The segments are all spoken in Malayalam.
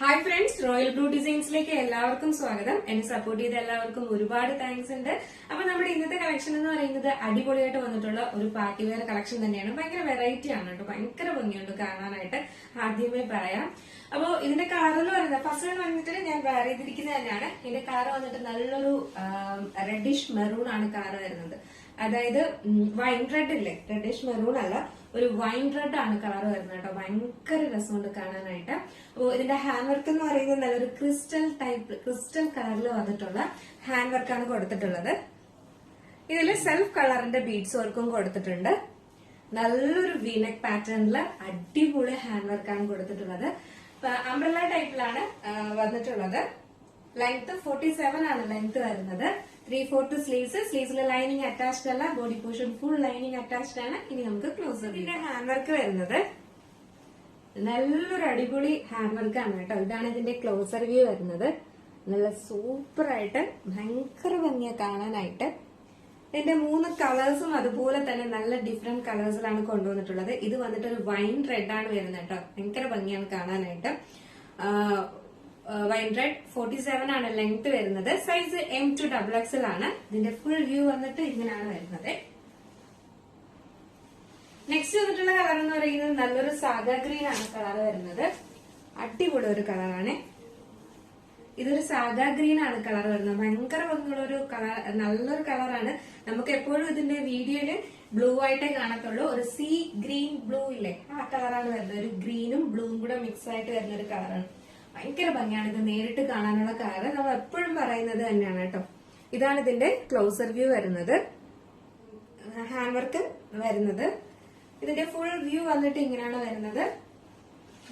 ഹായ് ഫ്രണ്ട്സ്, റോയൽ ബ്ലൂ ഡിസൈൻസിലേക്ക് എല്ലാവർക്കും സ്വാഗതം. എന്നെ സപ്പോർട്ട് ചെയ്ത എല്ലാവർക്കും ഒരുപാട് താങ്ക്സ് ഉണ്ട്. അപ്പൊ നമ്മുടെ ഇന്നത്തെ കളക്ഷൻ എന്ന് പറയുന്നത് അടിപൊളിയായിട്ട് വന്നിട്ടുള്ള ഒരു പാർട്ടി വെയർ കളക്ഷൻ തന്നെയാണ്. ഭയങ്കര വെറൈറ്റി ആണ് കേട്ടോ, ഭയങ്കര ഭംഗിയുണ്ട് കാണാനായിട്ട്. ആദ്യമേ പറയാം. അപ്പോ ഇതിന്റെ കളർ എന്ന് പറയുന്നത് ഫസ്റ്റ് വൺ വന്നിട്ട് ഞാൻ വെയർ ചെയ്തിരിക്കുന്നത് തന്നെയാണ്. ഇതിന്റെ കളർ വന്നിട്ട് നല്ലൊരു റെഡിഷ് മെറൂൺ ആണ് കളർ വരുന്നത്. അതായത് വൈൻ റെഡ് ഇല്ലേ, റെഡിഷ് മെറൂൺ അല്ല, ഒരു വൈൻ റെഡ് ആണ് കളർ വരുന്നത് കേട്ടോ. ഭയങ്കര രസമുണ്ട് കാണാനായിട്ട്. അപ്പോ ഇതിന്റെ ഹാൻഡ് വർക്ക് എന്ന് പറയുന്നത് നല്ലൊരു ക്രിസ്റ്റൽ കളറിൽ വന്നിട്ടുള്ള ഹാൻഡ് വർക്കാണ് കൊടുത്തിട്ടുള്ളത്. ഇതിൽ സെൽഫ് കളറിന്റെ ബീഡ്സ് വർക്കും കൊടുത്തിട്ടുണ്ട്. നല്ലൊരു വീനെക്ക് പാറ്റേണില് അടിപൊളി ഹാൻഡ് വർക്കാണ് കൊടുത്തിട്ടുള്ളത്. അംബ്രല്ല ടൈപ്പിലാണ് വന്നിട്ടുള്ളത്. ലെങ്ത് 47 ആണ് ലെങ്ത് വരുന്നത്. 3/4 സ്ലീവ്സ്. സ്ലീവ്സിൽ ലൈനിങ് അറ്റാച്ച്ഡ് അല്ല, body portion full lining attached ആണ്. ഇനി നമുക്ക് ക്ലോസ് ഇതിന്റെ ഹാൻഡ് വർക്ക് വരുന്നത് നല്ലൊരു അടിപൊളി ഹാൻഡ് വർക്ക് ആണ് കേട്ടോ. ഇതാണ് ഇതിന്റെ ക്ലോസർ വ്യൂ വരുന്നത്. നല്ല സൂപ്പർ ആയിട്ട് ഭയങ്കര ഭംഗിയ കാണാനായിട്ട്. ഇതിന്റെ 3 കളേഴ്സും അതുപോലെ തന്നെ നല്ല ഡിഫറെന്റ് കളേഴ്സിലാണ് കൊണ്ടുവന്നിട്ടുള്ളത്. ഇത് വന്നിട്ട് ഒരു വൈൻ റെഡ് ആണ് വരുന്നത് കേട്ടോ. ഭയങ്കര ഭംഗിയാണ് കാണാനായിട്ട്. വൈൻ റെഡ് 47 ആണ് ലെങ്ത് വരുന്നത്. സൈസ് M to XXL ആണ്. ഇതിന്റെ ഫുൾ വ്യൂ വന്നിട്ട് ഇങ്ങനെയാണ് വരുന്നത്. നെക്സ്റ്റ് വന്നിട്ടുള്ള കളർ എന്ന് പറയുന്നത് നല്ലൊരു സാഗ ഗ്രീൻ ആണ് കളർ വരുന്നത്. അടിപൊളി ഒരു കളറാണ്. ഇതൊരു സാഗ ഗ്രീൻ ആണ് കളർ വരുന്നത്. ഭയങ്കര ഭംഗിയുള്ള ഒരു കളർ, നല്ലൊരു കളറാണ്. നമുക്ക് എപ്പോഴും ഇതിന്റെ വീഡിയോയില് ബ്ലൂ ആയിട്ടേ കാണത്തുള്ളൂ. ഒരു സീ ഗ്രീൻ ബ്ലൂ ഇല്ലേ, ആ കളറാണ് വരുന്നത്. ഒരു ഗ്രീനും ബ്ലൂവും കൂടെ മിക്സ് ആയിട്ട് വരുന്ന ഒരു കളറാണ്. ഭയങ്കര ഭംഗിയാണ് ഇത് നേരിട്ട് കാണാനുള്ള കളർ. നമ്മൾ എപ്പോഴും പറയുന്നത് തന്നെയാണ് കേട്ടോ. ഇതാണ് ഇതിന്റെ ക്ലോസർ വ്യൂ വരുന്നത്. ഹാൻഡ് വർക്ക് വരുന്നത്. ഇതിന്റെ ഫുൾ വ്യൂ വന്നിട്ട് ഇങ്ങനെയാണ് വരുന്നത്.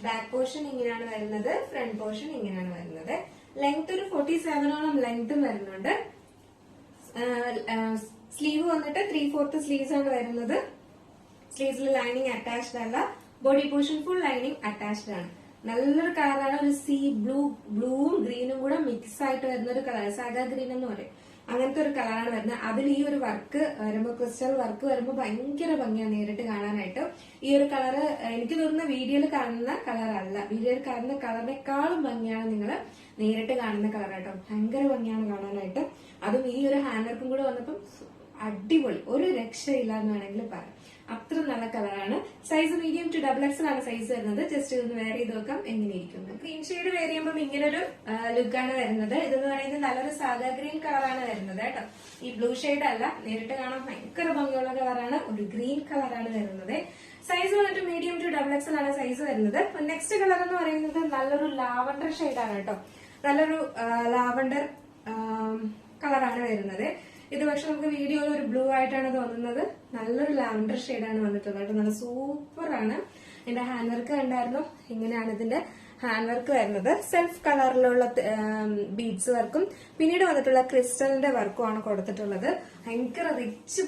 ബാക്ക് പോർഷൻ ഇങ്ങനെയാണ് വരുന്നത്. ഫ്രണ്ട് പോർഷൻ ഇങ്ങനെയാണ് വരുന്നത്. ലെങ്ത് ഒരു 47 ലെങ്തും വരുന്നുണ്ട്. സ്ലീവ് വന്നിട്ട് 3/4 സ്ലീവ്സ് ആണ് വരുന്നത്. സ്ലീവ്സിൽ ലൈനിങ് അറ്റാച്ച്ഡ് അല്ല, body portion full lining attached ആണ്. നല്ലൊരു കളറാണ്. ഒരു സീ ബ്ലൂവും ഗ്രീനും കൂടെ മിക്സ് ആയിട്ട് വരുന്ന ഒരു കളർ, സാഗ ഗ്രീൻ എന്ന് പറയും. അങ്ങനത്തെ ഒരു കളറാണ് വരുന്നത്. അതിൽ ഈ ഒരു വർക്ക് വരുമ്പോൾ, ക്രിസ്റ്റൽ വർക്ക് വരുമ്പോൾ ഭയങ്കര ഭംഗിയാണ് നേരിട്ട് കാണാനായിട്ട്. ഈ ഒരു കളറ് എനിക്ക് തോന്നുന്ന വീഡിയോയിൽ കാണുന്ന കളറല്ല, വീഡിയോയിൽ കാണുന്ന കളറിനേക്കാളും ഭംഗിയാണ് നിങ്ങൾ നേരിട്ട് കാണുന്ന കളർ കേട്ടോ. ഭയങ്കര ഭംഗിയാണ് കാണാനായിട്ട്. അതും ഈ ഒരു ഹാൻഡ് വർക്കും കൂടെ വന്നപ്പം അടിപൊളി, ഒരു രക്ഷയില്ല എന്ന് വേണമെങ്കിൽ പറയാം. അത്ര നല്ല കളറാണ്. സൈസ് മീഡിയം ടു XXL ആണ് സൈസ് വരുന്നത്. ജസ്റ്റ് ഇതൊന്ന് വെയർ ചെയ്ത് നോക്കാം എങ്ങനെയിരിക്കും. ഗ്രീൻ ഷെയ്ഡ് വെയർ ചെയ്യുമ്പോൾ ഇങ്ങനൊരു ലുക്കാണ് വരുന്നത്. ഇതെന്ന് പറയുന്നത് നല്ലൊരു സാഗ ഗ്രീൻ കളറാണ് വരുന്നത് കേട്ടോ. ഈ ബ്ലൂ ഷെയ്ഡ് അല്ല, നേരിട്ട് കാണാൻ ഭയങ്കര ഭംഗിയുള്ള കളറാണ്. ഒരു ഗ്രീൻ കളറാണ് വരുന്നത്. സൈസ് വന്നിട്ട് മീഡിയം ടു XXL ആണ് സൈസ് വരുന്നത്. നെക്സ്റ്റ് കളർ എന്ന് പറയുന്നത് നല്ലൊരു ലാവണ്ടർ ഷെയ്ഡാണ് കേട്ടോ. നല്ലൊരു ലാവണ്ടർ കളറാണ് വരുന്നത്. ഇത് പക്ഷെ നമുക്ക് വീഡിയോയിൽ ഒരു ബ്ലൂ ആയിട്ടാണ് തോന്നുന്നത്. നല്ലൊരു ലാവണ്ടർ ഷെയ്ഡാണ് വന്നിട്ടുള്ളത്. നല്ല സൂപ്പർ ആണ്. ഇതിന്റെ ഹാൻഡ് വർക്ക് കണ്ടായിരുന്നു. ഇങ്ങനെയാണ് ഇതിന്റെ ഹാൻഡ് വർക്ക് വരുന്നത്. സെൽഫ് കളറിലുള്ള ബീഡ്സ് വർക്കും പിന്നീട് വന്നിട്ടുള്ള ക്രിസ്റ്റലിന്റെ വർക്കും ആണ് കൊടുത്തിട്ടുള്ളത്. ഭയങ്കര റിച്ച്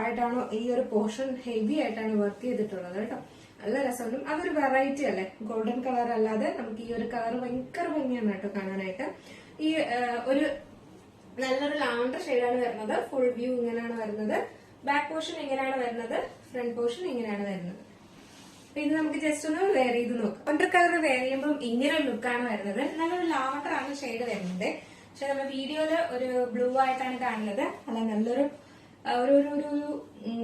ആയിട്ടാണ് ഈ ഒരു പോർഷൻ, ഹെവി ആയിട്ടാണ് വർക്ക് ചെയ്തിട്ടുള്ളത് കേട്ടോ. നല്ല രസമുണ്ട്. അതൊരു വെറൈറ്റി അല്ലേ, ഗോൾഡൻ കളർ അല്ലാതെ നമുക്ക് ഈ ഒരു കളർ ഭയങ്കര ഭംഗിയാണ് കേട്ടോ കാണാനായിട്ട്. ഈ ഒരു നല്ലൊരു ലാവണ്ടർ ഷെയ്ഡാണ് വരുന്നത്. ഫുൾ വ്യൂ ഇങ്ങനെയാണ് വരുന്നത്. ബാക്ക് പോർഷൻ ഇങ്ങനെയാണ് വരുന്നത്. ഫ്രണ്ട് പോർഷൻ ഇങ്ങനെയാണ് വരുന്നത്. അപ്പൊ ഇത് നമുക്ക് ജസ്റ്റ് ഒന്ന് വെയർ ചെയ്ത് നോക്കാം. ലാവണ്ടർ കളർ വെയർ ചെയ്യുമ്പോൾ ഇങ്ങനെ ലുക്കാണ് വരുന്നത്. നല്ലൊരു ലാവണ്ടർ ആണ് ഷെയ്ഡ് വരുന്നത്. പക്ഷെ നമ്മൾ വീഡിയോയില് ഒരു ബ്ലൂ ആയിട്ടാണ് കാണുന്നത്. അല്ല, നല്ലൊരു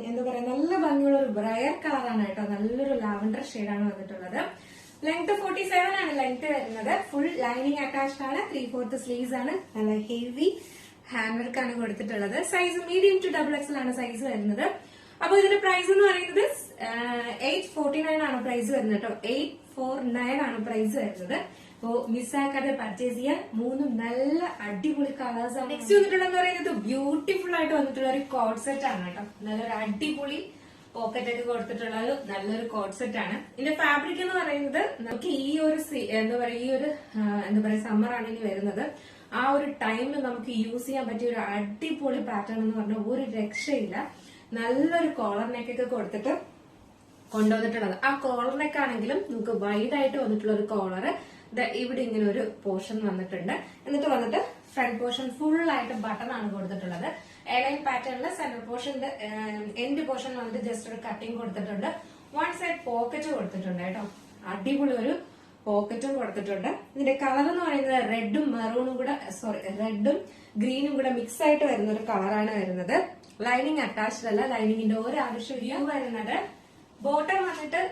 എന്താ പറയാ, നല്ല ഭംഗിയുള്ള ഒരു ബ്രയർ കളറാണ് കേട്ടോ. നല്ലൊരു ലാവണ്ടർ ഷെയ്ഡാണ് വന്നിട്ടുള്ളത്. ലെങ്ത് 47 ആണ് ലെങ്ത് വരുന്നത്. ഫുൾ ലൈനിങ് അറ്റാച്ച്ഡ് ആണ്. 3/4 സ്ലീവ്സ് ആണ്. നല്ല ഹെവി ഹാൻഡ് വർക്ക് ആണ് കൊടുത്തിട്ടുള്ളത്. സൈസ് മീഡിയം ടു XXL ആണ് സൈസ് വരുന്നത്. അപ്പൊ ഇതിന്റെ പ്രൈസ് എന്ന് പറയുന്നത് 849 ആണ് പ്രൈസ് വരുന്നത് കേട്ടോ. 849 ആണ് പ്രൈസ് വരുന്നത്. അപ്പോ മിസ്സാക്കാതെ പർച്ചേസ് ചെയ്യാൻ. 3 നല്ല അടിപൊളി കളേഴ്സ് ആണ്. നെക്സ്റ്റ് വന്നിട്ടുള്ളതെന്ന് പറയുന്നത് ബ്യൂട്ടിഫുൾ ആയിട്ട് വന്നിട്ടുള്ള ഒരു കോഡ് സെറ്റ് ആണ് കേട്ടോ. നല്ലൊരു അടിപൊളി പോക്കറ്റ് ഒക്കെ കൊടുത്തിട്ടുള്ള ഒരു നല്ലൊരു കോഡ് സെറ്റ് ആണ്. ഇതിന്റെ ഫാബ്രിക് എന്ന് പറയുന്നത് നമുക്ക് ഈ ഒരു എന്താ പറയാ സമ്മർ ആണ് ഇനി വരുന്നത്. ആ ഒരു ടൈമിൽ നമുക്ക് യൂസ് ചെയ്യാൻ പറ്റിയ ഒരു അടിപൊളി പാറ്റേൺ എന്ന് പറഞ്ഞാൽ ഒരു രക്ഷയില്ല. നല്ലൊരു കോളർ നെക്കൊക്കെ കൊടുത്തിട്ട് കൊണ്ടുവന്നിട്ടുള്ളത്. ആ കോളർ നെക്ക് ആണെങ്കിലും നമുക്ക് വൈഡ് ആയിട്ട് വന്നിട്ടുള്ള ഒരു കോളർ ഇവിടെ ഇങ്ങനെ ഒരു പോർഷൻ വന്നിട്ടുണ്ട്. എന്നിട്ട് വന്നിട്ട് ഫ്രണ്ട് പോർഷൻ ഫുൾ ആയിട്ട് ബട്ടൺ ആണ് കൊടുത്തിട്ടുള്ളത്. എയർലൈൻ പാറ്റേണിൽ സെന്റർ പോർഷന്റെ എൻഡ് പോർഷൻ വന്നിട്ട് ജസ്റ്റ് ഒരു കട്ടിങ് കൊടുത്തിട്ടുണ്ട്. വൺ സൈഡ് പോക്കറ്റ് കൊടുത്തിട്ടുണ്ട് കേട്ടോ. അടിപൊളി ഒരു പോക്കറ്റും കൊടുത്തിട്ടുണ്ട്. ഇതിന്റെ കളർ എന്ന് പറയുന്നത് റെഡും മെറൂണും കൂടെ റെഡും ഗ്രീനും കൂടെ മിക്സ് ആയിട്ട് വരുന്ന ഒരു കളറാണ് വരുന്നത്. ലൈനിങ് അറ്റാച്ച്ഡ് അല്ല, ലൈനിങ്ങിന്റെ ഒരു ആവശ്യമില്ല. വരുന്നത് ബോട്ടം വന്നിട്ട്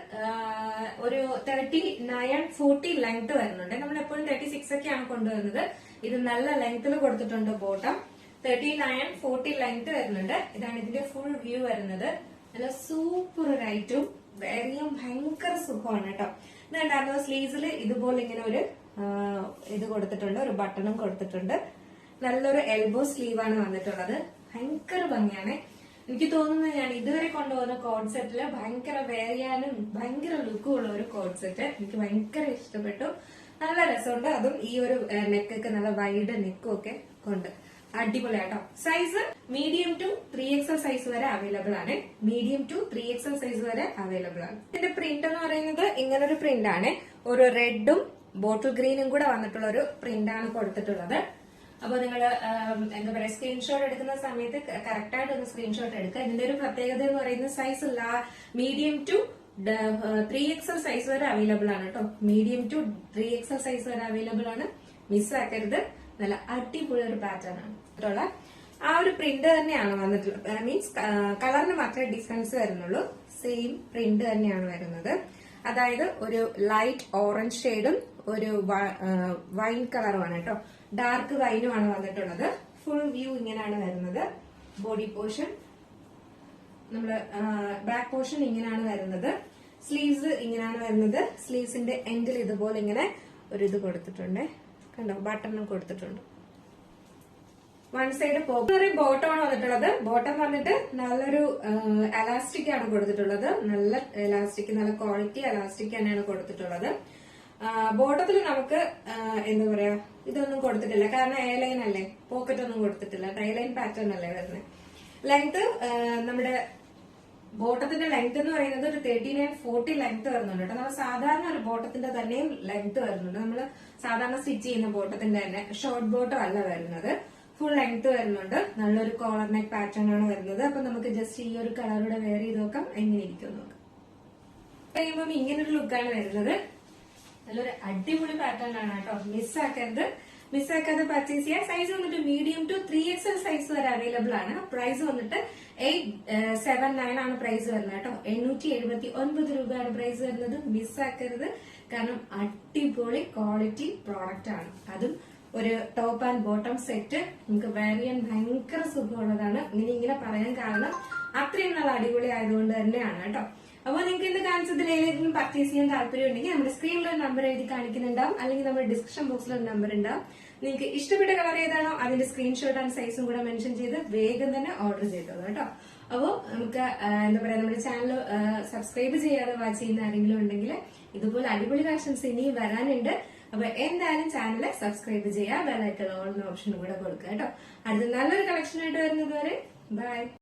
ഒരു 39-40 ലെങ്ത് വരുന്നുണ്ട്. നമ്മൾ എപ്പോഴും 36 ഒക്കെയാണ് കൊണ്ടുവരുന്നത്. ഇത് നല്ല ലെങ്ത്തിൽ കൊടുത്തിട്ടുണ്ട്. ബോട്ടം 39-40 ലെങ്ത് വരുന്നുണ്ട്. ഇതാണ് ഇതിന്റെ ഫുൾ വ്യൂ വരുന്നത്. നല്ല സൂപ്പർ ഒരു ഐറ്റവും വേറെയും ഭയങ്കര സുഖമാണ് കേട്ടോ. ഇതുണ്ടായിരുന്നു സ്ലീവ്സിൽ ഇതുപോലെ ഇങ്ങനെ ഒരു ഇത് കൊടുത്തിട്ടുണ്ട്, ഒരു ബട്ടണും കൊടുത്തിട്ടുണ്ട്. നല്ലൊരു എൽബോ സ്ലീവാണ് വന്നിട്ടുള്ളത്. ഭയങ്കര ഭംഗിയാണ്. എനിക്ക് തോന്നുന്നത് ഞാൻ ഇതുവരെ കൊണ്ടുപോകുന്ന കോഡ് സെറ്റില് ഭയങ്കര വേറിയാനും ഭയങ്കര ലുക്കും ഉള്ള ഒരു കോഡ് സെറ്റ് എനിക്ക് ഭയങ്കര ഇഷ്ടപ്പെട്ടു. നല്ല രസമുണ്ട്. അതും ഈ ഒരു നെക്കൊക്കെ നല്ല വൈഡ് നെക്കും ഒക്കെ കൊണ്ട് അടിപൊളിയാട്ടോ. Size medium to 3XL size വരെ അവൈലബിൾ ആണ്. മീഡിയം ടു 3XL സൈസ് വരെ അവൈലബിൾ ആണ്. ഇതിന്റെ പ്രിന്റ് എന്ന് പറയുന്നത് ഇങ്ങനൊരു പ്രിന്റ് ആണ്. ഒരു റെഡും ബോട്ടിൽ ഗ്രീനും കൂടെ വന്നിട്ടുള്ള ഒരു പ്രിന്റ് ആണ് കൊടുത്തിട്ടുള്ളത്. അപ്പൊ നിങ്ങൾ എന്താ പറയാ സ്ക്രീൻഷോട്ട് എടുക്കുന്ന സമയത്ത് കറക്റ്റ് ആയിട്ട് ഒന്ന് സ്ക്രീൻഷോട്ട് എടുക്കുക. ഇതിന്റെ ഒരു പ്രത്യേകത എന്ന് പറയുന്നത് size medium to 3XL size വരെ അവൈലബിൾ ആണ് കേട്ടോ. മീഡിയം ടു 3XL സൈസ് വരെ അവൈലബിൾ ആണ്. മിസ്സാക്കരുത്. നല്ല അടിപൊളി ഒരു പാറ്റേൺ ആണ്. ആ ഒരു പ്രിന്റ് തന്നെയാണ് വന്നിട്ടുള്ളത്. മീൻസ് കളറിന് മാത്രമേ ഡിഫറൻസ് വരുന്നുള്ളൂ. സെയിം പ്രിന്റ് തന്നെയാണ് വരുന്നത്. അതായത് ഒരു ലൈറ്റ് ഓറഞ്ച് ഷെയ്ഡും ഒരു വൈൻ കളറുമാണ് കേട്ടോ. ഡാർക്ക് വൈനുമാണ് വന്നിട്ടുള്ളത്. ഫുൾ വ്യൂ ഇങ്ങനെയാണ് വരുന്നത്. ബോഡി പോർഷൻ നമ്മള് ബാക്ക് പോർഷൻ ഇങ്ങനെയാണ് വരുന്നത്. സ്ലീവ്സ് ഇങ്ങനെയാണ് വരുന്നത്. സ്ലീവ്സിന്റെ എൻഡിൽ ഇതുപോലെ ഇങ്ങനെ ഒരു ഇത് കൊടുത്തിട്ടുണ്ട്. കണ്ടോ, ബട്ടണും കൊടുത്തിട്ടുണ്ട്. വൺ സൈഡ് ബോട്ടമാണ് വന്നിട്ടുള്ളത്. ബോട്ടം വന്നിട്ട് നല്ലൊരു എലാസ്റ്റിക് ആണ് കൊടുത്തിട്ടുള്ളത്. നല്ല എലാസ്റ്റിക്, നല്ല ക്വാളിറ്റി എലാസ്റ്റിക് തന്നെയാണ് കൊടുത്തിട്ടുള്ളത്. ബോട്ടത്തിൽ നമുക്ക് എന്താ പറയാ ഇതൊന്നും കൊടുത്തിട്ടില്ല. കാരണം എ ലൈൻ അല്ലേ, പോക്കറ്റ് ഒന്നും കൊടുത്തിട്ടില്ല. ടൈ ലൈൻ പാറ്റേൺ അല്ലേ വരുന്നത്. ലെങ്ത് നമ്മുടെ ബോട്ടത്തിന്റെ ലെങ്ത് എന്ന് പറയുന്നത് ഒരു 39-40 ലെങ്ത് വരുന്നുണ്ട് കേട്ടോ. നമ്മൾ സാധാരണ ഒരു ബോട്ടത്തിന്റെ തന്നെയും ലെങ്ത് വരുന്നുണ്ട്. നമ്മൾ സാധാരണ സ്റ്റിച്ച് ചെയ്യുന്ന ബോട്ടത്തിന്റെ തന്നെ ഷോർട്ട് ബോട്ടം അല്ല വരുന്നത്. ഫുൾ ലെങ്ത് വരുന്നുണ്ട്. നല്ലൊരു കോളർ നെക്ക് പാറ്റേൺ ആണ് വരുന്നത്. അപ്പൊ നമുക്ക് ജസ്റ്റ് ഈ ഒരു കളറൂടെ വെയർ ചെയ്ത് നോക്കാം എങ്ങനെ ഇരിക്കും നോക്കാം. കഴിയുമ്പോൾ ഇങ്ങനൊരു ലുക്കാണ് വരുന്നത്. നല്ലൊരു അടിപൊളി പാറ്റേൺ ആണ് കേട്ടോ. മിസ്സാക്കാതെ പർച്ചേസ് ചെയ്യാം. സൈസ് വന്നിട്ട് മീഡിയം ടു 3XL സൈസ് വരെ അവൈലബിൾ ആണ്. പ്രൈസ് വന്നിട്ട് 879 ആണ് പ്രൈസ് വരുന്നത് കേട്ടോ. 879 രൂപയാണ് പ്രൈസ് വരുന്നത്. മിസ്സാക്കരുത്. കാരണം അടിപൊളി ക്വാളിറ്റി പ്രോഡക്റ്റ് ആണ്. അതും ഒരു ടോപ്പ് ആൻഡ് ബോട്ടം സെറ്റ് നമുക്ക് വെയർ ചെയ്യാൻ ഭയങ്കര സുഖമുള്ളതാണ്. ഇങ്ങനെ പറയാൻ കാരണം അത്രയും നല്ല അടിപൊളി ആയതുകൊണ്ട് തന്നെയാണ് കേട്ടോ. അപ്പോൾ നിങ്ങൾക്ക് ഇന്ന് കാണിച്ചതിൽ ഏതെങ്കിലും പർച്ചേസ് ചെയ്യാൻ താല്പര്യം ഉണ്ടെങ്കിൽ നമ്മുടെ സ്ക്രീനിൽ ഒരു നമ്പർ എഴുതി കാണിക്കുന്നുണ്ടാവും. അല്ലെങ്കിൽ നമ്മുടെ ഡിസ്ക്രിപ്ഷൻ ബോക്സിൽ ഒരു നമ്പർ ഉണ്ടാവും. നിങ്ങൾക്ക് ഇഷ്ടപ്പെട്ട കളർ ഏതാണോ അതിന്റെ സ്ക്രീൻഷോട്ട് ആൻഡ് സൈസും കൂടെ മെൻഷൻ ചെയ്ത് വേഗം തന്നെ ഓർഡർ ചെയ്തോളൂ കേട്ടോ. അപ്പോൾ നമുക്ക് എന്താ പറയാ നമ്മുടെ ചാനൽ സബ്സ്ക്രൈബ് ചെയ്യാതെ വാച്ച് ചെയ്യുന്ന ആരെങ്കിലും ഉണ്ടെങ്കിൽ ഇതുപോലെ അടിപൊളി കളക്ഷൻസ് ഇനിയും വരാനുണ്ട്. അപ്പൊ എന്തായാലും ചാനൽ സബ്സ്ക്രൈബ് ചെയ്യുക. ബെൽ ഐക്കൺ ഓൺ ഓപ്ഷൻ കൂടെ കൊടുക്കുക കേട്ടോ. അടുത്ത നല്ലൊരു കളക്ഷൻ ആയിട്ട് വരുന്നത് വരെ ബൈ.